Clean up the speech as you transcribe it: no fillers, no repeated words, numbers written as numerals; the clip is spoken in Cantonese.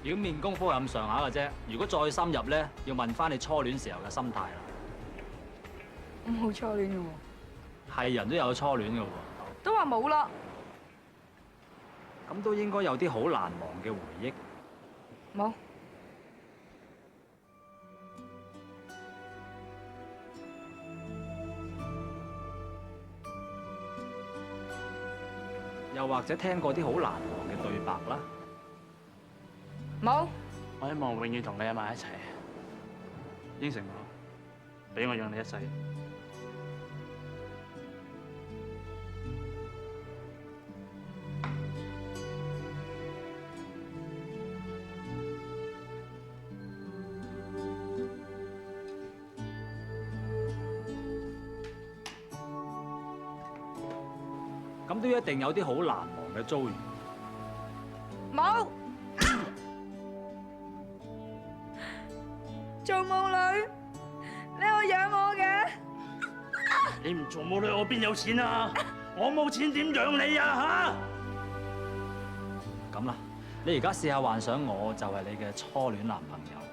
表面功夫係咁上下嘅啫，如果再深入咧，要問翻你初戀時候嘅心態啦。我冇初戀嘅喎，係人都有初戀嘅喎，都話冇啦，咁都應該有啲好難忘嘅回憶。冇。又或者聽過啲好難忘嘅對白啦。冇。我希望永遠同你喺埋一齊，應承我，俾我養你一世。咁都一定有啲好難忘嘅遭遇。冇。做母女，你係養我嘅。你唔做母女，我邊有錢啊？我冇錢點養你啊？咁啦，你而家試下幻想我就係你嘅初戀男朋友。